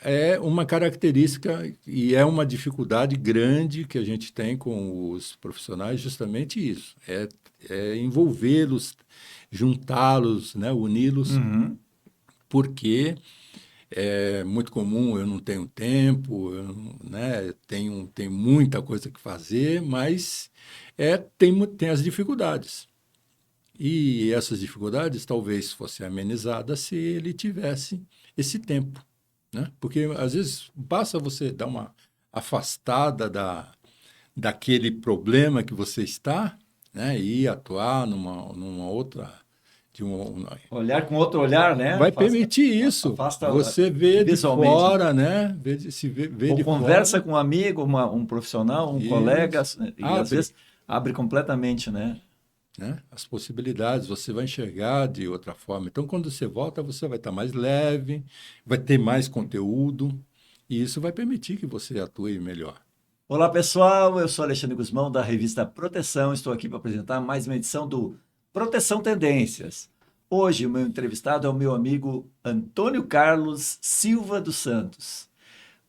é uma característica e é uma dificuldade grande que a gente tem com os profissionais, justamente isso, é envolvê-los, juntá-los, né, uni-los, Uhum. porque é muito comum, eu não tenho tempo, né, tenho muita coisa que fazer, mas tem as dificuldades. E essas dificuldades talvez fossem amenizadas se ele tivesse esse tempo, né? Porque às vezes basta você dar uma afastada daquele problema que você está, né? E atuar numa outra, Olhar com outro olhar, né? vai permitir isso. Afasta Você vê de visualmente, né? fora, né? Vê Ou de conversa fora. com um amigo, um profissional, um colega, Isso. e às Abre, vezes abre completamente, né? né? As possibilidades, você vai enxergar de outra forma. Então, quando você volta, você vai estar mais leve, vai ter mais conteúdo, e isso vai permitir que você atue melhor. Olá, pessoal. Eu sou Alexandre Guzmão, da revista Proteção. Estou aqui para apresentar mais uma edição do Proteção Tendências. Hoje, o meu entrevistado é o meu amigo Antônio Carlos Silva dos Santos,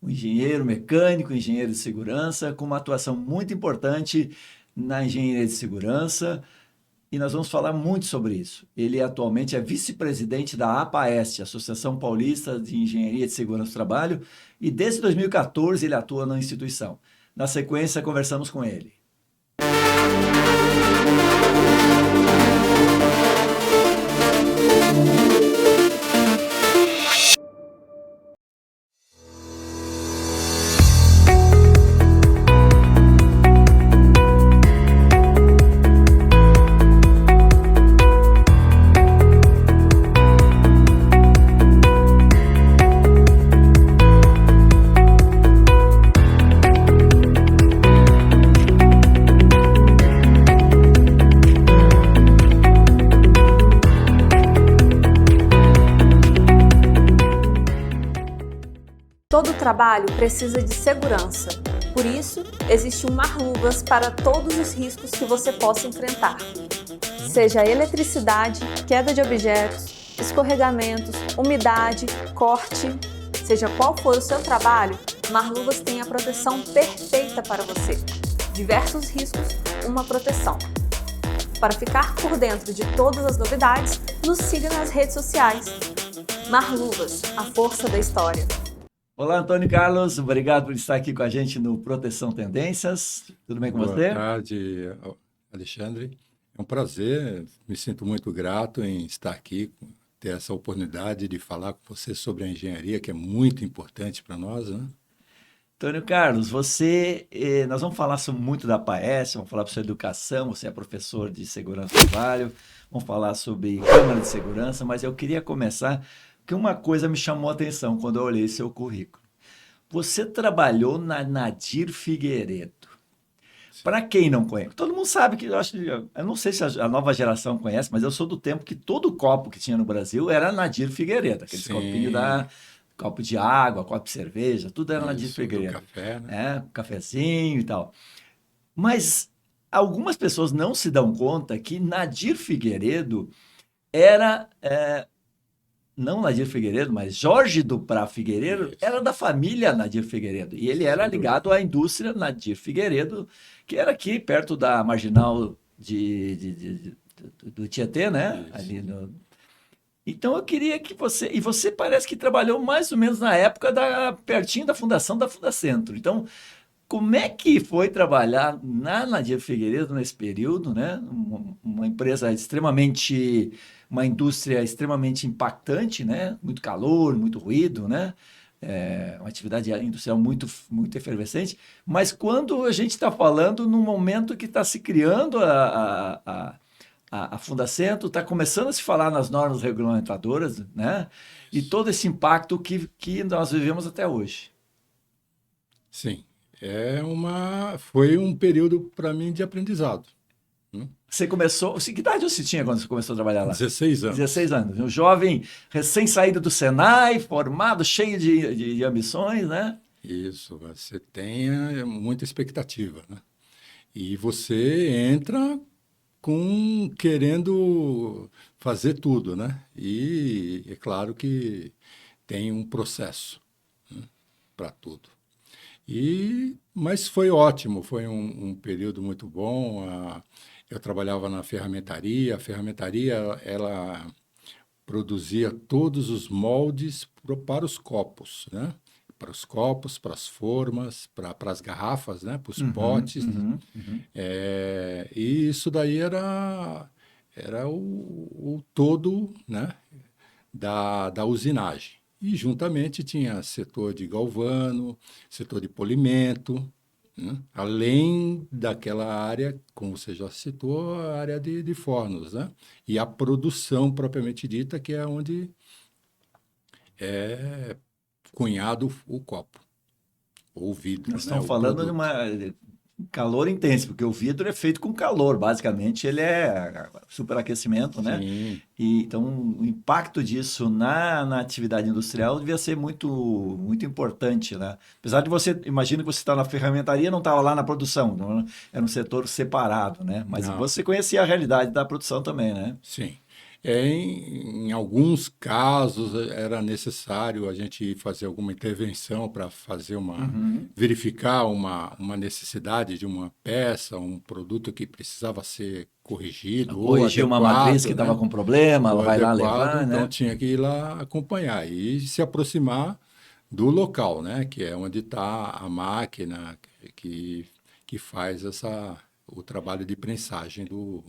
um engenheiro mecânico, engenheiro de segurança, com uma atuação muito importante na engenharia de segurança. E nós vamos falar muito sobre isso. Ele atualmente é vice-presidente da APAEST, Associação Paulista de Engenharia de Segurança do Trabalho, e desde 2014 ele atua na instituição. Na sequência, conversamos com ele. Todo trabalho precisa de segurança. Por isso, existe um Marluvas para todos os riscos que você possa enfrentar. Seja eletricidade, queda de objetos, escorregamentos, umidade, corte, seja qual for o seu trabalho, Marluvas tem a proteção perfeita para você. Diversos riscos, uma proteção. Para ficar por dentro de todas as novidades, nos siga nas redes sociais. Marluvas, a força da história. Olá, Antônio Carlos. Obrigado por estar aqui com a gente no Proteção Tendências. Tudo bem com Boa você? tarde, Alexandre. É um prazer, me sinto muito grato em estar aqui, ter essa oportunidade de falar com você sobre a engenharia, que é muito importante para nós, né? Antônio Carlos, nós vamos falar muito da PAES, vamos falar sobre educação, você é professor de segurança do trabalho, vamos falar sobre Câmara de Segurança, mas eu queria começar que uma coisa me chamou a atenção quando eu olhei seu currículo. Você trabalhou na Nadir Figueiredo. Para quem não conhece, todo mundo sabe que eu não sei se a nova geração conhece, mas eu sou do tempo que todo copo que tinha no Brasil era Nadir Figueiredo, aqueles copinhos Sim, copo de água, copo de cerveja, tudo era Nadir isso, do Figueiredo, café, né? né? Cafezinho e tal. Mas algumas pessoas não se dão conta que Nadir Figueiredo era não Nadir Figueiredo, mas Jorge Duprá Figueiredo, Isso, era da família Nadir Figueiredo. E ele era sem dúvida. ligado à indústria Nadir Figueiredo, que era aqui perto da marginal do Tietê, né? Isso. Então eu queria que você. E você parece que trabalhou mais ou menos na época pertinho da fundação da Fundacentro. Então, como é que foi trabalhar na Nadir Figueiredo nesse período, né? Uma empresa extremamente, uma indústria extremamente impactante, né? Muito calor, muito ruído, né? Uma atividade industrial muito efervescente. Mas quando a gente está falando num momento que está se criando a Fundacentro, está começando a se falar nas normas regulamentadoras, né? E todo esse impacto que nós vivemos até hoje. Sim, foi um período para mim de aprendizado. Você começou. Que idade você tinha quando você começou a trabalhar lá? 16 anos. 16 anos. Um jovem recém-saído do Senai, formado, cheio de ambições, né? Isso, você tem muita expectativa, né? E você entra querendo fazer tudo, né? E é claro que tem um processo, né? para tudo. Mas foi ótimo, foi um período muito bom. Eu trabalhava na ferramentaria. A ferramentaria, ela produzia todos os moldes para os copos, né? Para os copos, para as formas, para as garrafas, né? Para os potes. E isso daí era o todo, né? da usinagem. E juntamente tinha setor de galvano, setor de polimento, né? Além daquela área, como você já citou, a área de fornos, né? E a produção propriamente dita, que é onde é cunhado o copo, ou o vidro, Nós né? estamos O falando de produto. calor intenso, porque o vidro é feito com calor, basicamente ele é superaquecimento, né? Sim, E, então, o impacto disso na atividade industrial devia ser muito importante, né? Apesar de você, imagino que você está na ferramentaria, não estava lá na produção, era um setor separado, né? Mas não. você conhecia a realidade da produção também, né? Sim. Em alguns casos era necessário a gente fazer alguma intervenção para verificar uma necessidade de uma peça, um produto que precisava ser corrigido ou Corrigir uma matriz que adequado, estava né? com problema, ela Ou vai lá adequado, levar, então né? tinha que ir lá acompanhar e se aproximar do local, né? Que é onde está a máquina que, que faz o trabalho de prensagem do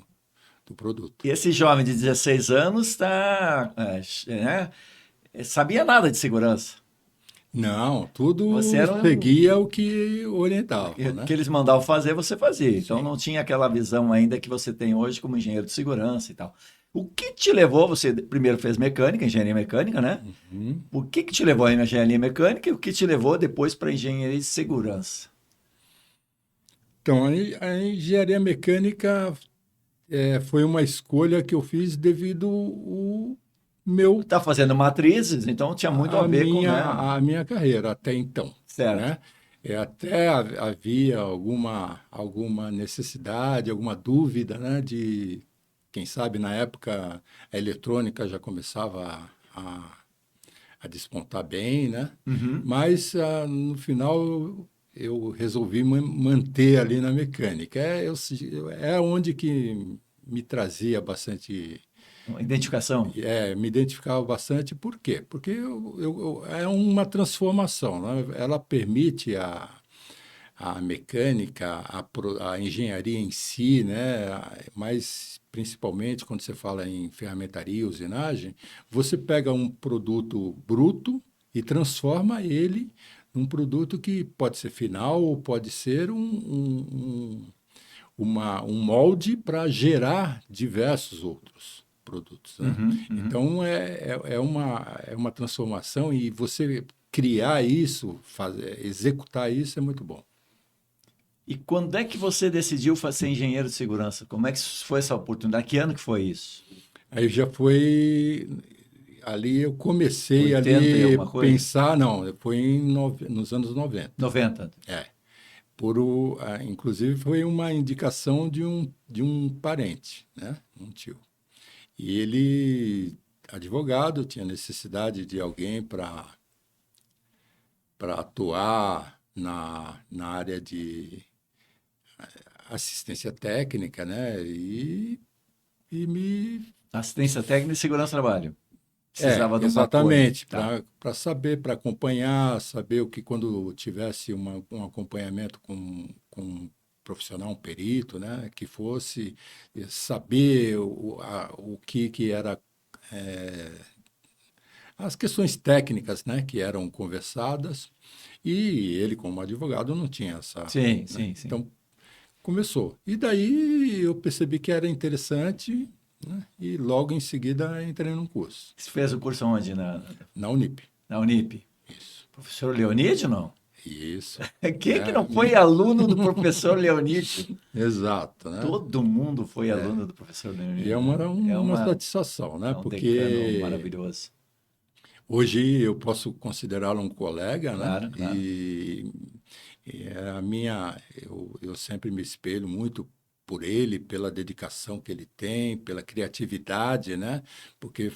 produto. E esse jovem de 16 anos né? Sabia nada de segurança. Não, Você tudo era seguia o que orientavam, que né? eles mandavam fazer, você fazia. Então Sim. não tinha aquela visão ainda que você tem hoje como engenheiro de segurança e tal. O que te levou? Você primeiro fez mecânica, engenharia mecânica, né? Uhum. O que te levou aí na engenharia mecânica e o que te levou depois para engenharia de segurança? Então, a engenharia mecânica foi uma escolha que eu fiz devido o meu Tá fazendo matrizes, então tinha muito a a ver com, minha né? a minha carreira até então, Certo. né? Até havia alguma necessidade, alguma dúvida, né? De quem sabe na época a eletrônica já começava a despontar bem, né? Uhum. Mas no final eu resolvi manter ali na mecânica. É onde que me trazia bastante, Uma identificação. me identificava bastante. Por quê? Porque é uma transformação, né? Ela permite a mecânica, a engenharia em si, né? Mas principalmente quando você fala em ferramentaria e usinagem, você pega um produto bruto e transforma ele num produto que pode ser final ou pode ser um molde para gerar diversos outros produtos, né? Uhum, uhum. Então, é uma transformação e você criar isso, executar isso é muito bom. E quando é que você decidiu ser engenheiro de segurança? Como é que foi essa oportunidade? Que ano que foi isso? Aí já foi ali eu comecei 80 e ali alguma coisa? pensar, não, foi nos anos 90. 90. É, inclusive foi uma indicação de um parente, né? Um tio. E ele, advogado, tinha necessidade de alguém para atuar na área de assistência técnica, né? E me Assistência técnica e segurança do trabalho. Precisava de um apoio. exatamente, Tá. para saber, para acompanhar, saber o que quando tivesse um acompanhamento com um profissional, um perito, né, que fosse saber o que era as questões técnicas, né, que eram conversadas, e ele, como advogado, não tinha essa, Sim, né? sim, sim. Então, começou. E daí eu percebi que era interessante, né, e logo em seguida entrei num curso, Você fez o curso onde? na Unip. Na Unip? Isso. Professor Leonide, não? Isso. Quem é que É, não foi aluno do professor Leonide? exato, né? Todo mundo foi aluno do professor E Leonide, é né? uma satisfação, né? É um decano Porque maravilhoso. hoje eu posso considerá-lo um colega, né? Claro, claro. E é eu sempre me espelho muito por ele, pela dedicação que ele tem, pela criatividade, né? Porque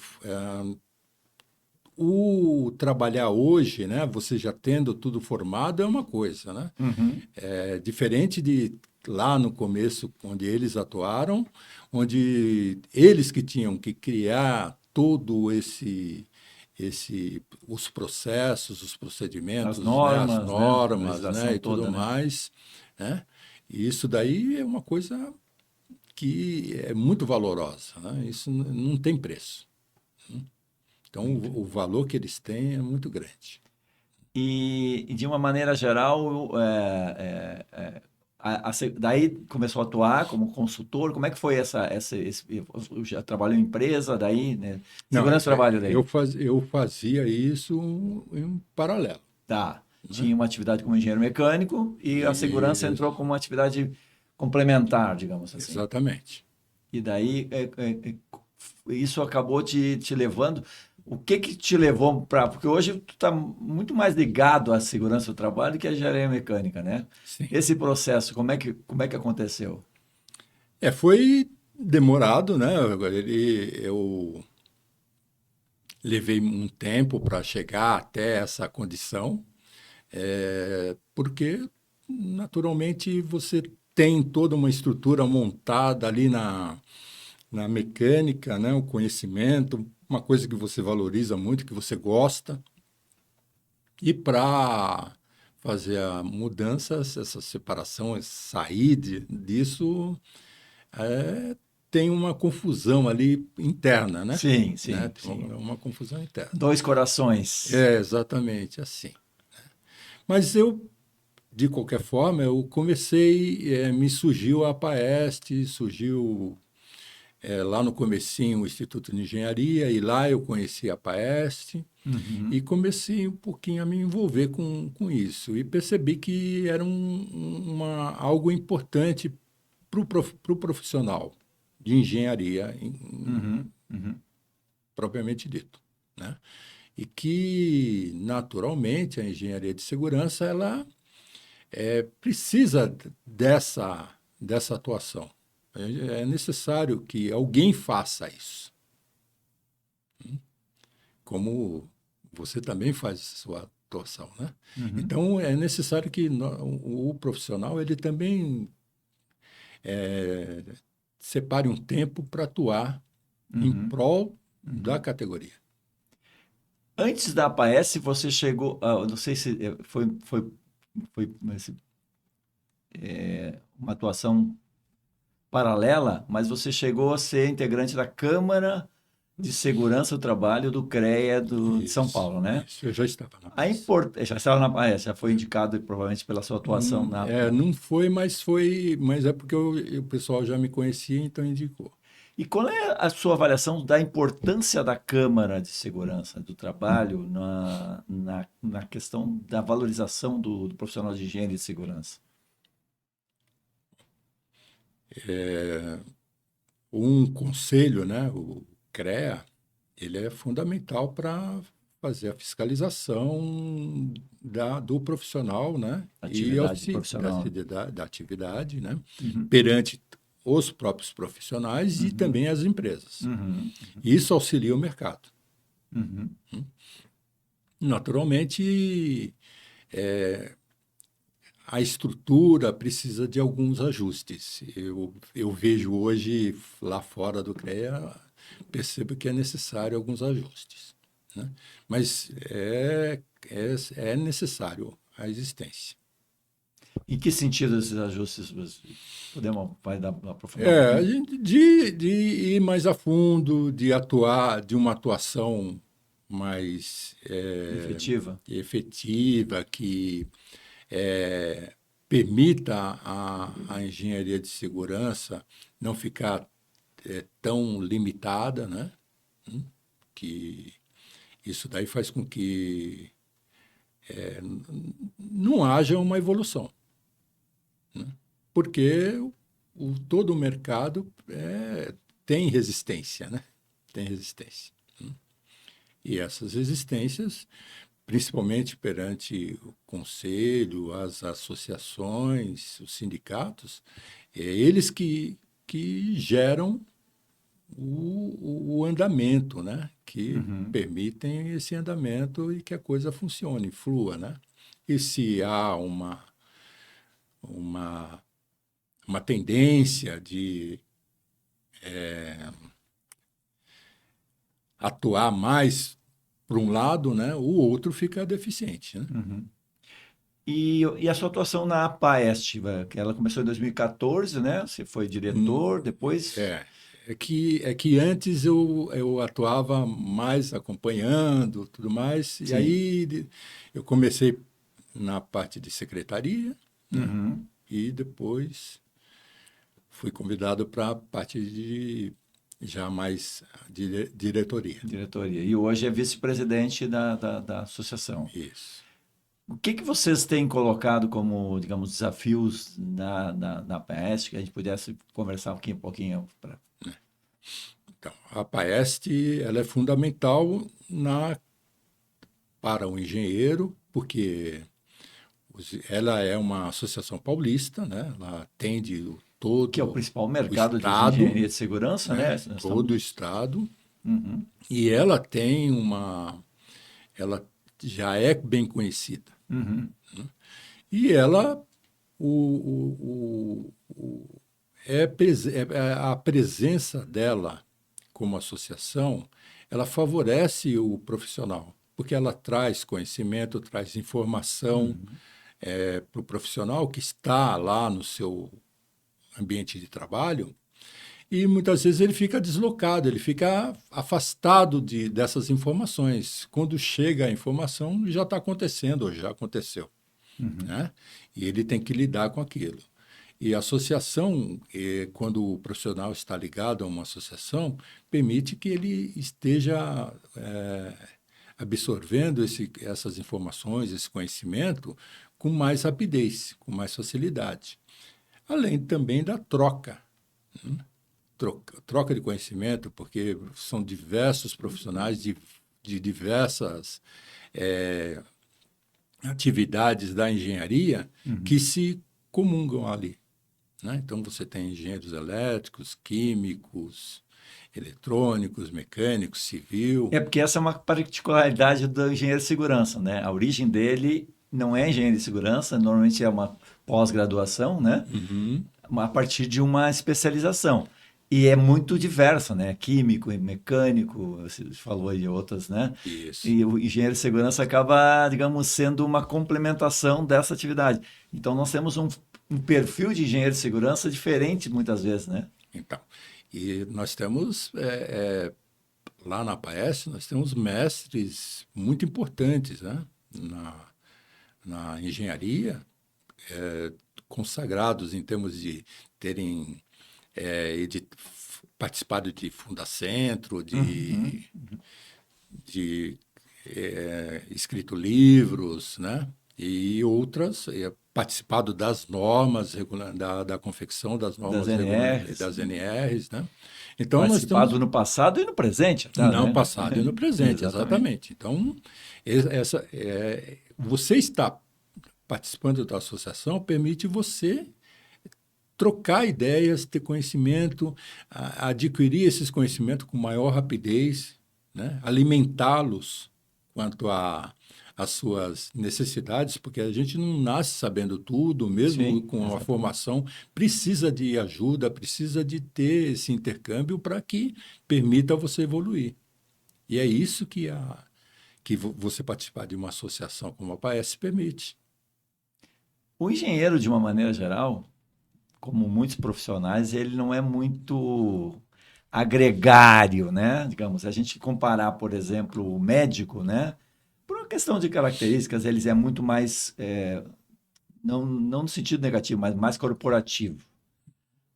o trabalhar hoje, né, você já tendo tudo formado, é uma coisa, né? É diferente de lá no começo, onde eles atuaram, onde eles que tinham que criar todo os processos, os procedimentos, As né, as normas, né? A normas, né, legislação e tudo toda, né? mais, né? E isso daí é uma coisa que é muito valorosa, né? Isso não tem preço. Então, o valor que eles têm é muito grande. E, de uma maneira geral, daí começou a atuar como consultor. Como é que foi já trabalhou em empresa, daí, né? Não, Segurança do trabalho daí. eu fazia isso em paralelo, Tá. né? Tinha uma atividade como engenheiro mecânico e a segurança entrou Isso, como uma atividade complementar, digamos assim. exatamente. E daí isso acabou te levando. O que te levou para. Porque hoje tu está muito mais ligado à segurança do trabalho que à engenharia mecânica, né? Sim. Esse processo, como é que aconteceu? Foi demorado, né? Eu levei um tempo para chegar até essa condição, porque naturalmente você tem toda uma estrutura montada ali na mecânica, né? O conhecimento, uma coisa que você valoriza muito, que você gosta. E para fazer a mudança, essa separação, sair disso, é, tem uma confusão ali interna, né? Sim, Né? sim, Tem sim. uma confusão interna. Dois corações. É exatamente assim. Mas eu, de qualquer forma, eu comecei, me surgiu a APAEST, surgiu lá no comecinho o Instituto de Engenharia, e lá eu conheci a APAEST, e Uhum, comecei um pouquinho a me envolver com isso. E percebi que era algo importante para o profissional de engenharia, uhum, uhum. propriamente dito, né? E que, naturalmente, a engenharia de segurança ela precisa dessa atuação. É necessário que alguém faça isso, como você também faz sua atuação, né? Uhum, Então, é necessário que o profissional ele também separe um tempo para atuar em uhum, prol da uhum. categoria. Antes da APAES, você chegou. Eu não sei se foi uma atuação paralela, mas você chegou a ser integrante da Câmara de Segurança do Trabalho do CREA de São Paulo, né? Isso. Eu já estava na A PAS. import... Já estava na APAES, já foi indicado provavelmente pela sua atuação Não foi, mas é porque o pessoal já me conhecia, então indicou. E qual é a sua avaliação da importância da Câmara de Segurança do Trabalho na questão da valorização do profissional de higiene e de segurança? Um conselho, né, o CREA, ele é fundamental para fazer a fiscalização do profissional, né, e Atividade profissional. da atividade, né, Uhum, perante os próprios profissionais e uhum, também as empresas. uhum, Isso auxilia o mercado. uhum, Naturalmente, a estrutura precisa de alguns ajustes. Eu vejo hoje, lá fora do CREA, percebo que é necessário alguns ajustes, né? Mas é necessário a existência. Em que sentido esses ajustes? Vai aprofundar um A pouquinho? gente de ir mais a fundo, de atuar, de uma atuação mais Efetiva? efetiva, que permita a engenharia de segurança não ficar tão limitada, né? Que isso daí faz com que não haja uma evolução, porque todo o mercado tem resistência, né? Tem resistência. E essas resistências, principalmente perante o conselho, as associações, os sindicatos, eles que geram o andamento, né? Que Uhum. permitem esse andamento e que a coisa funcione, flua, né? E se há uma, uma tendência de atuar mais para um lado, né? O outro fica deficiente, né? Uhum. E a sua atuação na APAEST, que ela começou em 2014, né? Você foi Hum, diretor, depois... é que antes eu atuava mais acompanhando, tudo mais, e Sim. aí eu comecei na parte de secretaria, né? Uhum. E depois fui convidado para a parte de já mais diretoria. Diretoria. E hoje é vice-presidente da associação. Isso. O que vocês têm colocado como, digamos, desafios na APAEST, que a gente pudesse conversar um pouquinho para... Então, a PAEST ela é fundamental para o engenheiro, porque ela é uma associação paulista, né? Ela atende Que é o todo principal o mercado de estado, engenharia de segurança, né? né? Nós Todo o estamos... estado, Uhum. e ela já é bem conhecida. Uhum. E ela a presença dela como associação, ela favorece o profissional, porque ela traz conhecimento, traz informação Uhum. para o profissional que está lá no seu ambiente de trabalho, e muitas vezes ele fica deslocado, ele fica afastado dessas informações. Quando chega a informação, já está acontecendo, ou já aconteceu, Uhum. né? E ele tem que lidar com aquilo. E a associação, quando o profissional está ligado a uma associação, permite que ele esteja absorvendo essas informações, esse conhecimento, com mais rapidez, com mais facilidade. Além também da troca, né? Troca de conhecimento, porque são diversos profissionais de diversas atividades da engenharia que Uhum. se comungam ali, né? Então, você tem engenheiros elétricos, químicos, eletrônicos, mecânicos, civil. É porque essa é uma particularidade do engenheiro de segurança, né? A origem dele não é engenheiro de segurança, normalmente é uma pós-graduação, né? Uhum, A partir de uma especialização. E é muito diverso, né? Químico, mecânico, você falou aí de outras, né? isso. E o engenheiro de segurança acaba, digamos, sendo uma complementação dessa atividade. Então, nós temos um perfil de engenheiro de segurança diferente muitas vezes, né? Então, e nós temos, lá na PAES, nós temos mestres muito importantes, né? Na engenharia, consagrados em termos de terem participado de Fundacentro, Uhum. de escrito livros, né? E outras, participado das normas, da confecção das Das normas NRs. das NRs, né? Então, nós Participado temos no passado e no presente, tá, no né? passado e no presente, Exatamente. exatamente. Então, você está participando da associação permite você trocar ideias, ter conhecimento, adquirir esses conhecimentos com maior rapidez, né? Alimentá-los quanto às suas necessidades, porque a gente não nasce sabendo tudo, mesmo Sim, com a exatamente. formação, precisa de ajuda, precisa de ter esse intercâmbio para que permita você evoluir. E é isso que você participar de uma associação como a PAES permite. O engenheiro, de uma maneira geral, como muitos profissionais, ele não é muito agregário, né? Digamos, a gente comparar, por exemplo, o médico, né? Por uma questão de características, eles é muito mais, não no sentido negativo, mas mais corporativo,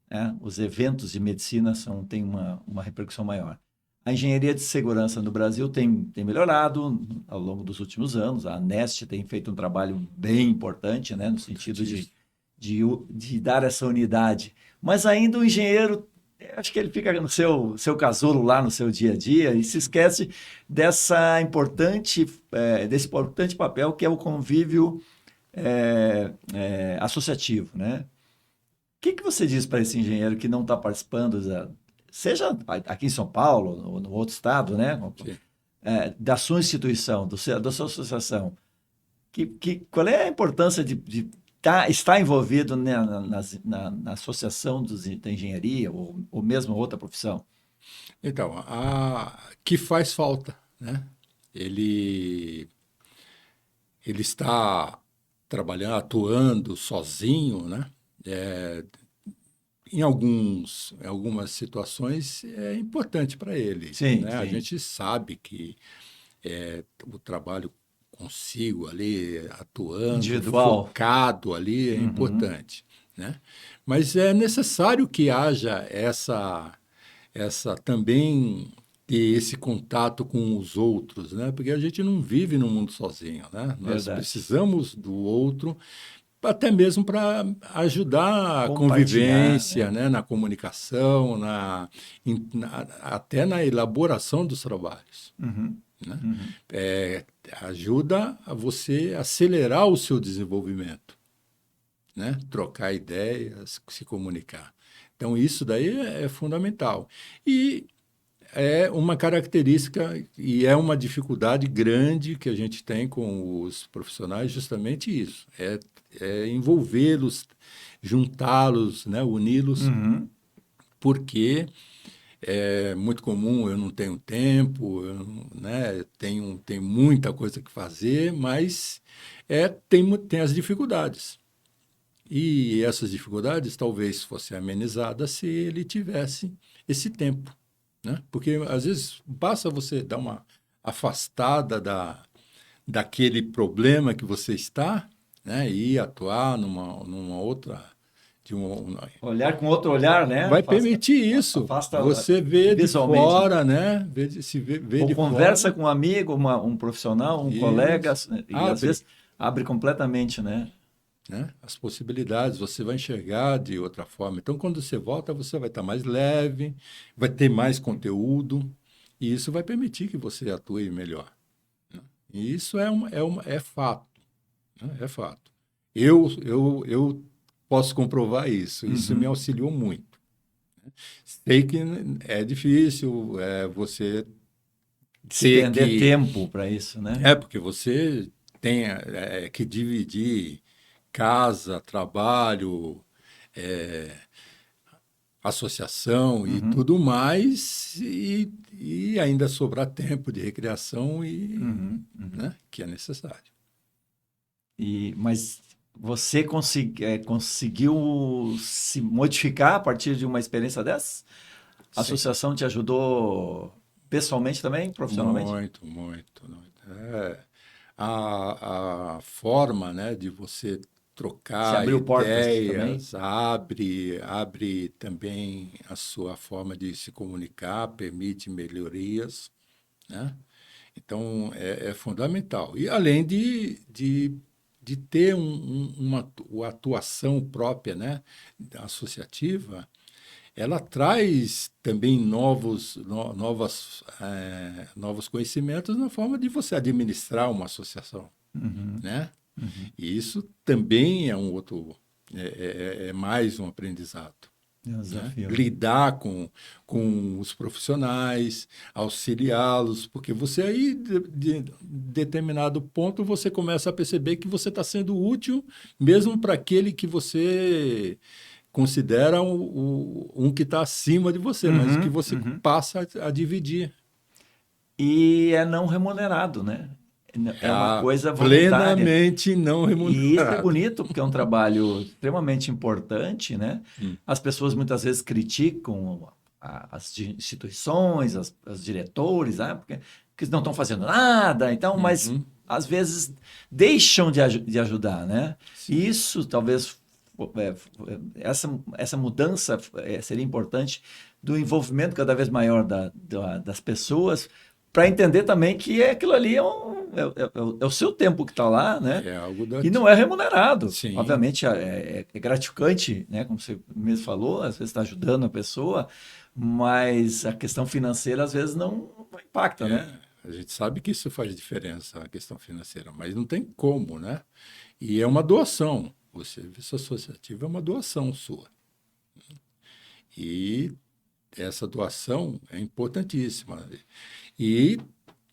né? Os eventos de medicina têm uma repercussão maior. A engenharia de segurança no Brasil tem melhorado ao longo dos últimos anos. A ANEST tem feito um trabalho bem importante, né, no sentido de dar essa unidade. Mas ainda o engenheiro, acho que ele fica no seu casulo lá no seu dia a dia e se esquece desse importante papel que é o convívio associativo, né? O que você diz para esse engenheiro que não está participando seja aqui em São Paulo ou no outro estado, né? Sim. Da sua instituição, da sua associação, qual é a importância de estar envolvido, né, na associação da engenharia ou mesmo outra profissão? Então, que faz falta, né? Ele, ele está trabalhando, atuando sozinho, né? É, em algumas situações é importante para ele, Sim, né? A sim. gente sabe que o trabalho consigo ali, atuando, Individual. focado ali, é Uhum. importante, né? Mas é necessário que haja essa também ter esse contato com os outros, né? Porque a gente não vive no mundo sozinho, né? Nós Verdade. precisamos do outro, até mesmo para ajudar a Compartilhar, convivência, né? né? Na comunicação, até na elaboração dos trabalhos, Uhum. né? Uhum. Ajuda a você acelerar o seu desenvolvimento, né? Trocar ideias, se comunicar. Então, isso daí é fundamental. E é uma característica e é uma dificuldade grande que a gente tem com os profissionais, justamente isso, é envolvê-los, juntá-los, né, uni-los, Uhum. porque é muito comum, eu não tenho tempo, né, tenho muita coisa que fazer, mas tem as dificuldades. E essas dificuldades talvez fossem amenizadas se ele tivesse esse tempo, né? Porque às vezes basta você dar uma afastada daquele problema que você está, né? E atuar numa outra, Olhar com outro olhar, né? vai permitir isso. Afasta Você vê de visualmente, né? fora, né? Vê Ou de conversa fora. com um amigo, um profissional, um colega, Isso. e às Abre, vezes abre completamente, né? né? As possibilidades, você vai enxergar de outra forma. Então, quando você volta, você vai estar mais leve, vai ter mais conteúdo, e isso vai permitir que você atue melhor, né? E isso é fato, né? É fato. Eu posso comprovar isso. Isso me Uhum. auxiliou muito. Sei que é difícil, você ter Despender que. tempo para isso, né? Porque você tem que dividir casa, trabalho, é, associação e Uhum. tudo mais, e ainda sobrar tempo de recreação Uhum. Uhum. né, que é necessário. Mas você conseguiu se modificar a partir de uma experiência dessa? A Sim, associação te ajudou pessoalmente também, profissionalmente? muito, muito, muito. A forma, né, de você Se trocar abriu portas também? ideias abre também a sua forma de se comunicar, permite melhorias, né? Então, é fundamental. E além de ter uma atuação própria, né, associativa, ela traz também novos conhecimentos na forma de você administrar uma associação, Uhum. né? Uhum. E isso também é é mais um aprendizado, É um né? desafio, né? Lidar com os profissionais, auxiliá-los, porque você aí, de determinado ponto, você começa a perceber que você está sendo útil mesmo para aquele que você considera um que está acima de você, mas que Uhum. você Uhum. passa a dividir. E é não remunerado, né? É uma coisa voluntária. Plenamente não E isso é remunerado. bonito, porque é um trabalho extremamente importante, né? Hum. As pessoas muitas vezes criticam as instituições, os diretores, porque eles não estão fazendo nada, então, mas Uhum. às vezes deixam de ajudar, né? E Sim. isso talvez essa mudança seria importante do envolvimento cada vez maior das pessoas para entender também que aquilo ali é o seu tempo que está lá, né? É algo da. E não é remunerado. Sim. Obviamente é gratificante, né? Como você mesmo falou, às vezes está ajudando a pessoa, mas a questão financeira às vezes não impacta, né? A gente sabe que isso faz diferença, a questão financeira, mas não tem como, né? E é uma doação. O serviço associativo é uma doação sua. E essa doação é importantíssima. E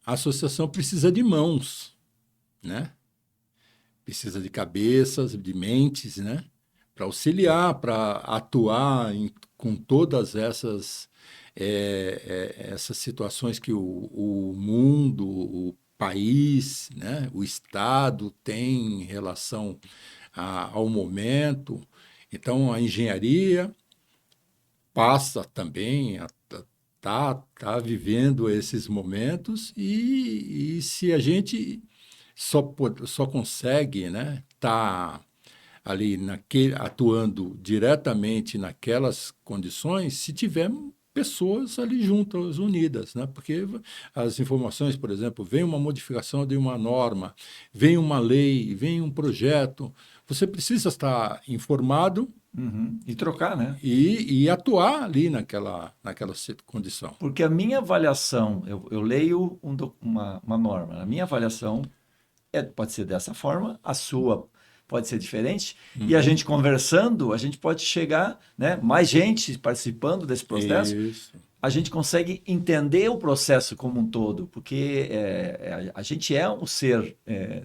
a associação precisa de mãos, né? Precisa de cabeças, de mentes, né? Para auxiliar, para atuar com todas essas situações que o mundo, o país, né? O Estado tem em relação ao momento. Então, a engenharia passa também a tá vivendo esses momentos e se a gente só consegue, né, tá ali atuando diretamente naquelas condições se tiver pessoas ali juntas, unidas, né? Porque as informações, por exemplo, vem uma modificação de uma norma, vem uma lei, vem um projeto, você precisa estar informado. Uhum. E trocar, né? E atuar ali naquela condição. Porque a minha avaliação, eu leio uma norma, a minha avaliação pode ser dessa forma, a sua pode ser diferente, e a gente conversando, a gente pode chegar, né, mais gente participando desse processo, Isso. a gente consegue entender o processo como um todo, porque a gente é um ser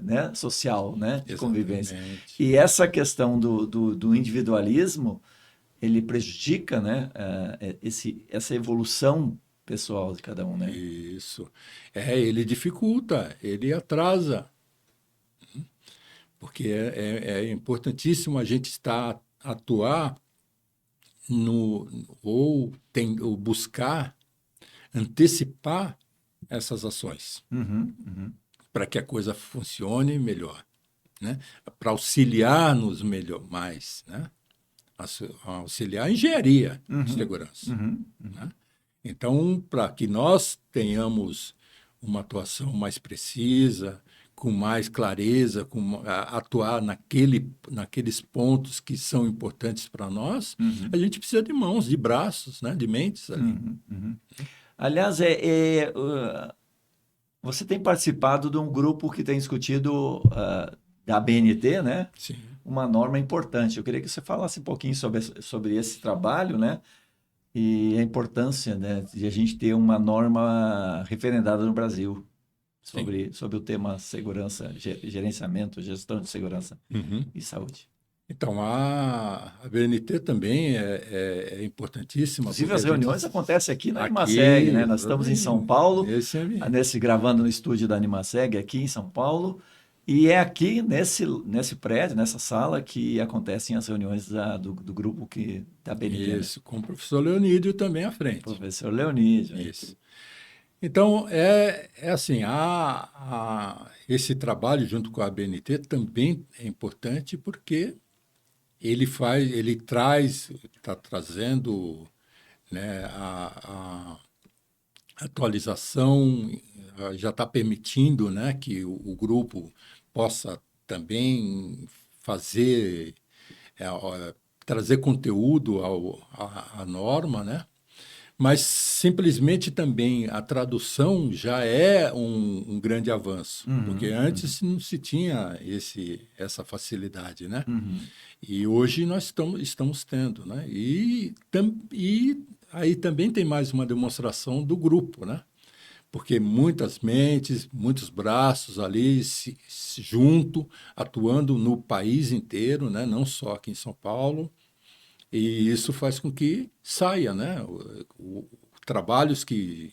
né, social, né, de convivência. Exatamente. E essa questão do individualismo, ele prejudica, né, essa evolução pessoal de cada um, né? Isso. Ele dificulta, ele atrasa. Porque é importantíssimo a gente atuar ou buscar antecipar essas ações para que a coisa funcione melhor, né? Para auxiliar-nos mais, né? Auxiliar a engenharia de segurança. Né? Então, para que nós tenhamos uma atuação mais precisa, com mais clareza, atuar naqueles pontos que são importantes para nós, a gente precisa de mãos, de braços, né? De mentes ali. Aliás, você tem participado de um grupo que tem discutido da ABNT, né? Sim. Uma norma importante. Eu queria que você falasse um pouquinho sobre esse trabalho, né? E a importância, né, de a gente ter uma norma referendada no Brasil sobre o tema segurança, gerenciamento, gestão de segurança e saúde. Então, a BNT também é importantíssima. Inclusive, as reuniões acontecem aqui na Animaseg, né? Nós estamos em São Paulo, gravando no estúdio da Animaseg, aqui em São Paulo, e é aqui nesse prédio, nessa sala, que acontecem as reuniões do grupo da BNT. Isso, com o professor Leonídio também à frente. Professor Leonídio. Isso. Então, assim, esse trabalho junto com a ABNT também é importante porque está trazendo, né, a atualização, já está permitindo, né, que o grupo possa também trazer conteúdo à norma, né? Mas simplesmente também a tradução já é um grande avanço, porque antes não se tinha essa facilidade, né? E hoje nós estamos tendo, né? E aí também tem mais uma demonstração do grupo, né? Porque muitas mentes, muitos braços ali junto, atuando no país inteiro, né? Não só aqui em São Paulo. E isso faz com que saia, né? Trabalhos que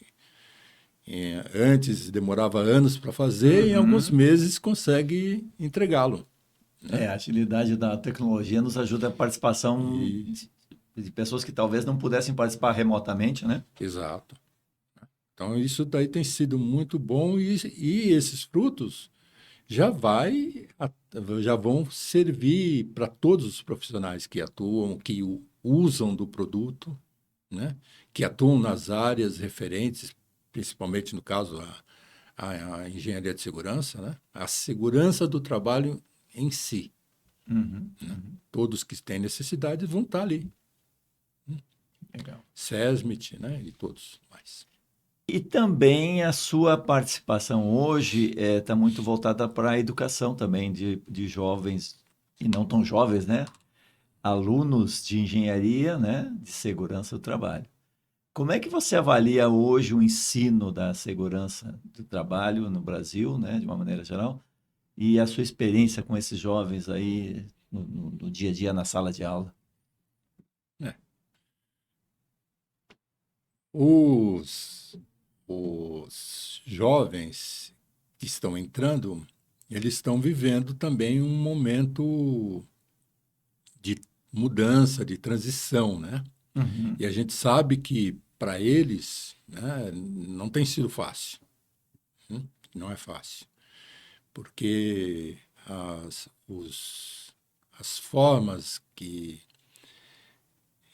antes demorava anos para fazer, em alguns meses consegue entregá-lo. Né? A agilidade da tecnologia nos ajuda a participação de pessoas que talvez não pudessem participar remotamente, né? Exato. Então, isso daí tem sido muito bom e esses frutos já vão servir para todos os profissionais que atuam, que usam do produto, né? Que atuam nas áreas referentes, principalmente no caso a engenharia de segurança, né? A segurança do trabalho em si. Né? Todos que têm necessidade vão estar ali. Legal. SESMIT, né? E todos mais. E também a sua participação hoje está muito voltada para a educação também de jovens, e não tão jovens, né? Alunos de engenharia, né? De segurança do trabalho. Como é que você avalia hoje o ensino da segurança do trabalho no Brasil, né, de uma maneira geral, e a sua experiência com esses jovens aí no dia a dia na sala de aula? É. Os jovens que estão entrando, eles estão vivendo também um momento de mudança, de transição, né? Uhum. E a gente sabe que para eles, né, não tem sido fácil. Não é fácil. Porque as formas que.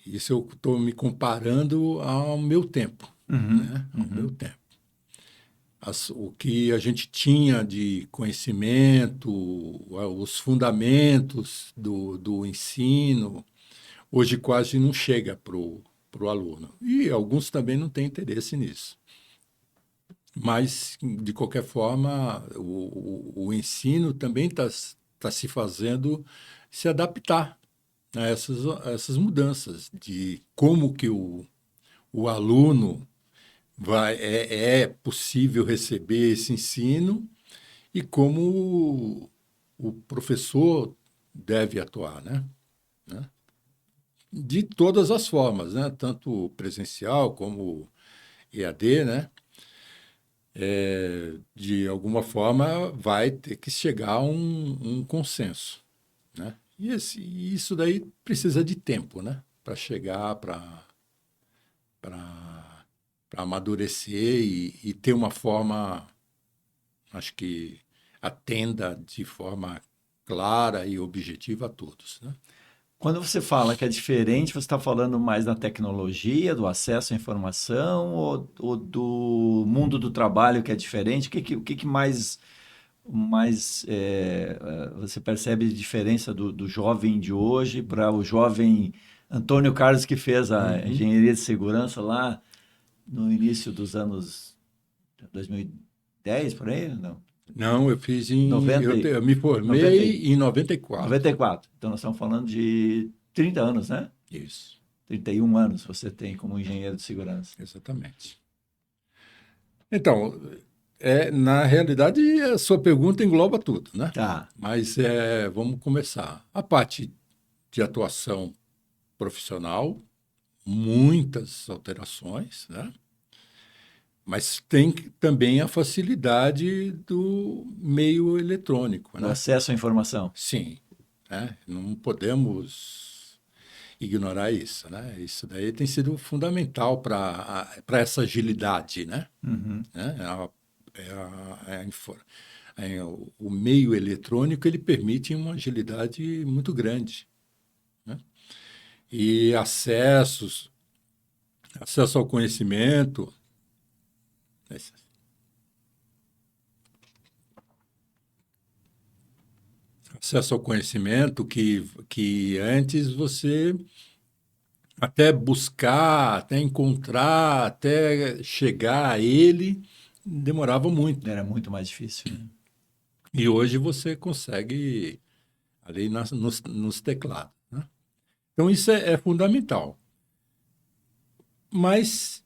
Isso eu estou me comparando ao meu tempo, Uhum. né? Ao meu Uhum. tempo. O que a gente tinha de conhecimento, os fundamentos do ensino, hoje quase não chega para o aluno. E alguns também não têm interesse nisso. Mas, de qualquer forma, o ensino também está se fazendo se adaptar a essas mudanças de como que o aluno é possível receber esse ensino e como o professor deve atuar, né? De todas as formas, né? Tanto presencial como EAD, né? De alguma forma vai ter que chegar a um consenso, né? E isso daí precisa de tempo, né? Para chegar, para amadurecer e ter uma forma, acho que atenda de forma clara e objetiva a todos, né? Quando você fala que é diferente, você está falando mais da tecnologia, do acesso à informação ou do mundo do trabalho que é diferente? O que mais você percebe de diferença do jovem de hoje para o jovem Antônio Carlos que fez a Uhum. engenharia de segurança lá no início dos anos 2010, por aí? Não, Não, eu fiz em. 90, Eu me 90, formei em 94. 94. Então nós estamos falando de 30 anos, né? Isso, 31 anos você tem como engenheiro de segurança. exatamente. Então, na realidade, a sua pergunta engloba tudo, né? Tá. Mas vamos começar. A parte de atuação profissional, muitas alterações, né? Mas tem também a facilidade do meio eletrônico, Do né? acesso à informação. Sim, né? Não podemos ignorar isso, né? Isso daí tem sido fundamental para essa agilidade, né? Uhum. Né? O meio eletrônico ele permite uma agilidade muito grande, né? E acesso ao conhecimento, né? Acesso ao conhecimento que antes você até buscar, até encontrar, até chegar a ele, demorava muito. Era muito mais difícil, né? E hoje você consegue ali nos teclados, né? Então isso é fundamental. Mas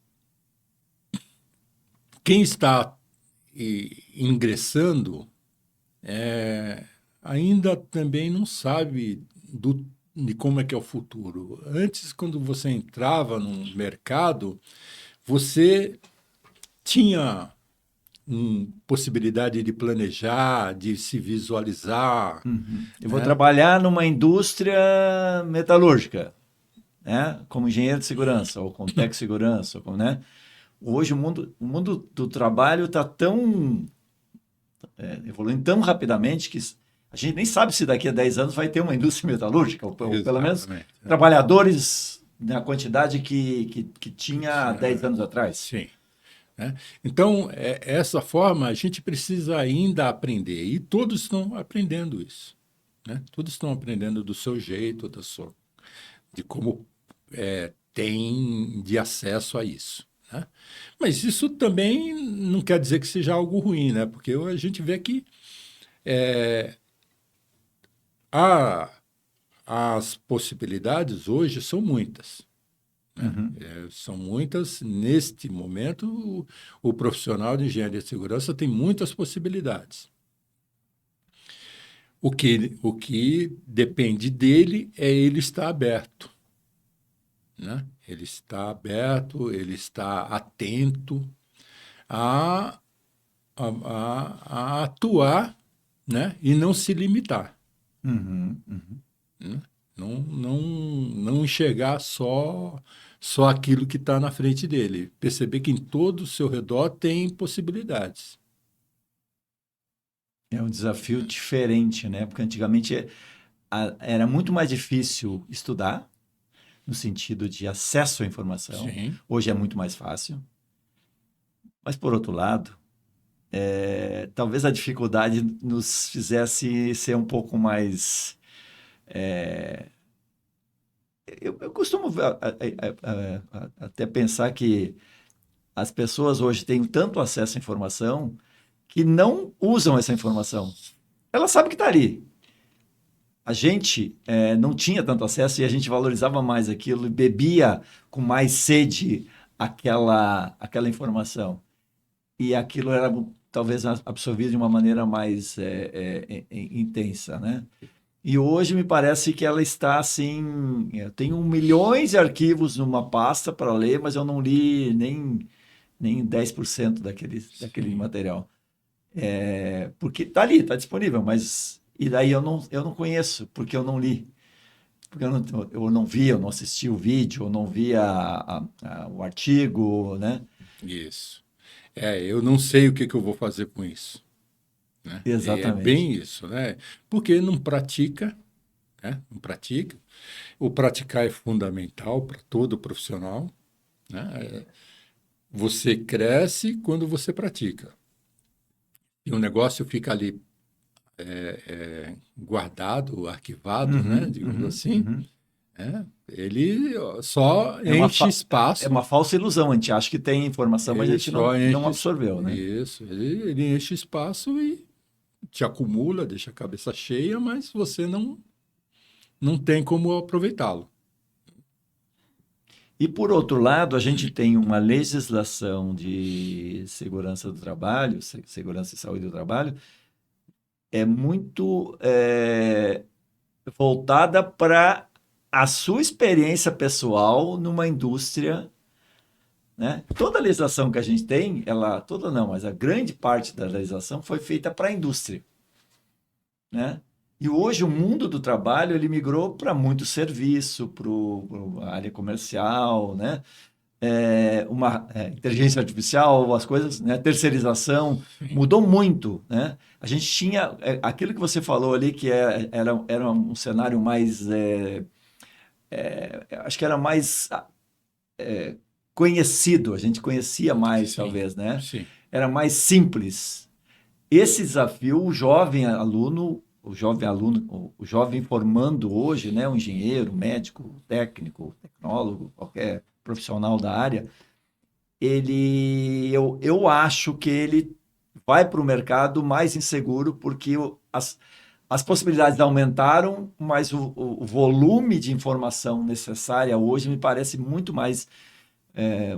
quem está ingressando ainda também não sabe de como é que é o futuro. Antes, quando você entrava no mercado, você tinha possibilidade de planejar, de se visualizar, Uhum. Eu vou né? trabalhar numa indústria metalúrgica, né? Como engenheiro de segurança, ou como técnico de segurança, ou como, né? Hoje o mundo do trabalho está evoluindo tão rapidamente que a gente nem sabe se daqui a 10 anos vai ter uma indústria metalúrgica, ou pelo menos Exatamente. trabalhadores na quantidade que tinha 10 anos atrás. Sim. Né? Então, essa forma a gente precisa ainda aprender, e todos estão aprendendo isso. Né? Todos estão aprendendo do seu jeito, de como tem de acesso a isso. Né? Mas isso também não quer dizer que seja algo ruim, né? Porque a gente vê que as possibilidades hoje são muitas. Uhum. São muitas. Neste momento, o profissional de engenharia de segurança tem muitas possibilidades. O que depende dele é ele estar aberto, né? Ele está aberto, ele está atento a atuar, né? E não se limitar, Uhum. Uhum. né? Não enxergar só aquilo que está na frente dele. Perceber que em todo o seu redor tem possibilidades. É um desafio diferente, né? Porque antigamente era muito mais difícil estudar, no sentido de acesso à informação. Sim, Hoje é muito mais fácil. Mas, por outro lado, talvez a dificuldade nos fizesse ser um pouco mais. Eu costumo até pensar que as pessoas hoje têm tanto acesso à informação que não usam essa informação. Ela sabe que está ali. A gente não tinha tanto acesso e a gente valorizava mais aquilo e bebia com mais sede aquela informação. E aquilo era talvez absorvido de uma maneira mais intensa, né? E hoje me parece que ela está assim. Eu tenho milhões de arquivos numa pasta para ler, mas eu não li nem 10% daquele sim. material. Porque está ali, está disponível, mas. E daí eu não conheço, porque eu não li. Porque eu não vi, eu não assisti o vídeo, eu não vi o artigo, né? Isso. Eu não sei o que eu vou fazer com isso, né? É Exatamente. bem isso, né? Porque não pratica, né? Não pratica. O praticar é fundamental para todo profissional, né? Você cresce quando você pratica. E o negócio fica ali guardado, arquivado, né? Uhum, Digamos uhum, assim. uhum. Ele só É uma, enche fa- é espaço. uma falsa ilusão. A gente acha que tem informação, mas a Ele gente só não enche absorveu, né? isso. Ele enche espaço e te acumula, deixa a cabeça cheia, mas você não tem como aproveitá-lo. E, por outro lado, a gente tem uma legislação de segurança do trabalho, segurança e saúde do trabalho, muito voltada para a sua experiência pessoal numa indústria, né? Toda a legislação que a gente tem, toda não, mas a grande parte da legislação foi feita para a indústria, né? E hoje o mundo do trabalho ele migrou para muito serviço, para a área comercial, né? Inteligência artificial, as coisas, né? Terceirização, Sim, mudou muito, né? A gente tinha aquilo que você falou ali, que era um cenário mais, acho que era mais conhecido, a gente conhecia mais, sim, talvez, né? sim, Era mais simples. Esse desafio, o jovem formando hoje, né? Um engenheiro, médico, técnico, tecnólogo, qualquer profissional da área, eu acho que ele vai para o mercado mais inseguro porque as possibilidades aumentaram, mas o volume de informação necessária hoje me parece muito mais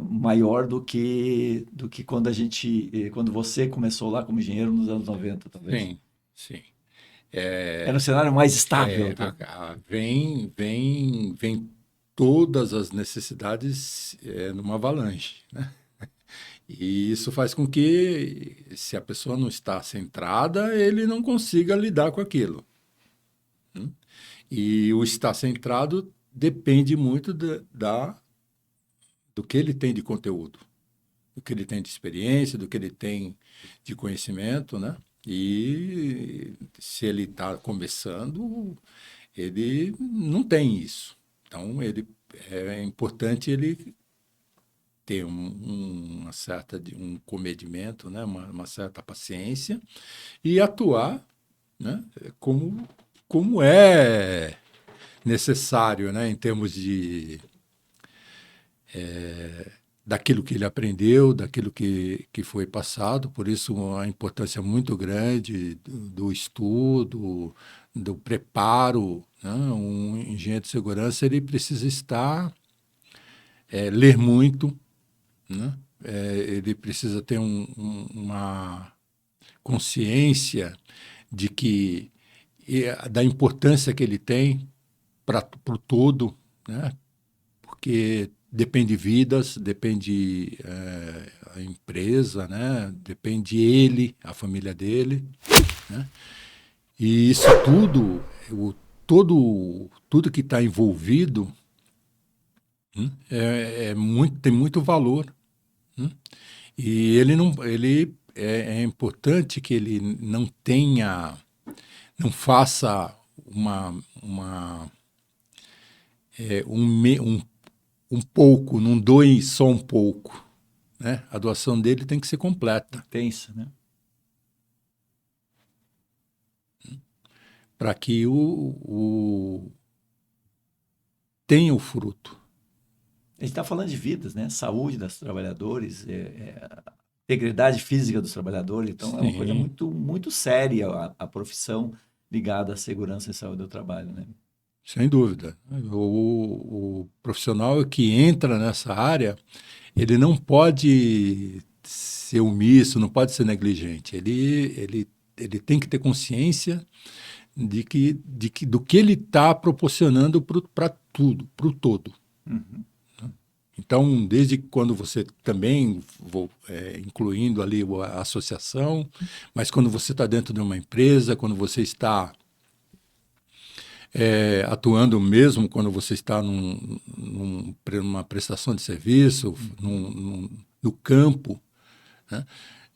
maior do que quando você começou lá como engenheiro nos anos 90, talvez. sim, sim. Era um cenário mais estável. Tá? Vem todas as necessidades numa avalanche, né? E isso faz com que, se a pessoa não está centrada, ele não consiga lidar com aquilo. E o estar centrado depende muito do que ele tem de conteúdo, do que ele tem de experiência, do que ele tem de conhecimento, né? E se ele está começando, ele não tem isso. Então, é importante ele ter um comedimento, né? Uma certa paciência e atuar, né? Como é necessário, né? Em termos daquilo que ele aprendeu, daquilo que foi passado, por isso a importância muito grande do estudo, do preparo, né? Um engenheiro de segurança ele precisa estar ler muito, né? Ele precisa ter uma consciência de que da importância que ele tem para o todo, né? Porque depende vidas, depende a empresa, né? Depende ele, a família dele, né? E isso tudo, tudo que está envolvido tem muito valor. E é importante que ele não faça um pouco, não doe só um pouco, né? A doação dele tem que ser completa. Intensa, né? Para que tenha o fruto. A gente está falando de vidas, né? Saúde dos trabalhadores, integridade física dos trabalhadores. Então, é uma coisa muito, muito séria a profissão ligada à segurança e saúde do trabalho, né? Sem dúvida. O profissional que entra nessa área, ele não pode ser omisso, não pode ser negligente. Ele tem que ter consciência do que ele está proporcionando para tudo, para o todo. Uhum. Então, desde quando você também, incluindo ali a associação, mas quando você está dentro de uma empresa, quando você está atuando mesmo, quando você está numa prestação de serviço, no campo, né?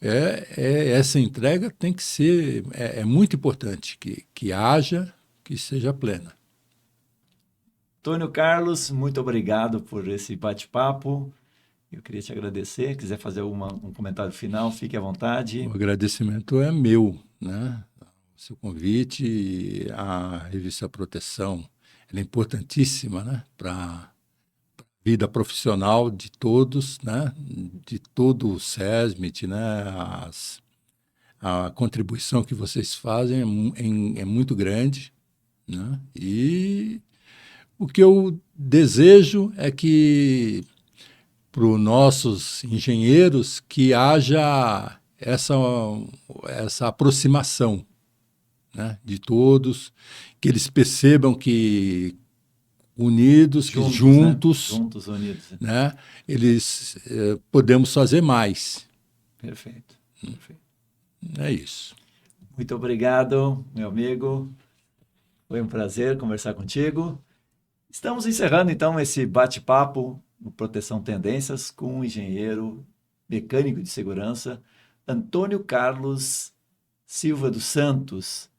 Essa entrega tem que ser, muito importante que haja, que seja plena. Antônio Carlos, muito obrigado por esse bate-papo. Eu queria te agradecer. Se quiser fazer um comentário final, fique à vontade. O agradecimento é meu, né? O seu convite, a revista Proteção, ela é importantíssima, né? Para a vida profissional de todos, né? De todo o SESMIT, né? A contribuição que vocês fazem é muito grande, né? E o que eu desejo é que, para os nossos engenheiros, que haja essa aproximação, né, de todos, que eles percebam que unidos, que juntos, né? Juntos, unidos. Né, eles podemos fazer mais. Perfeito. Perfeito. É isso. Muito obrigado, meu amigo. Foi um prazer conversar contigo. Estamos encerrando, então, esse bate-papo no Proteção Tendências com o engenheiro mecânico de segurança Antônio Carlos Silva dos Santos.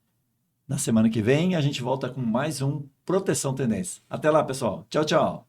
Na semana que vem, a gente volta com mais um Proteção Tendências. Até lá, pessoal. Tchau, tchau.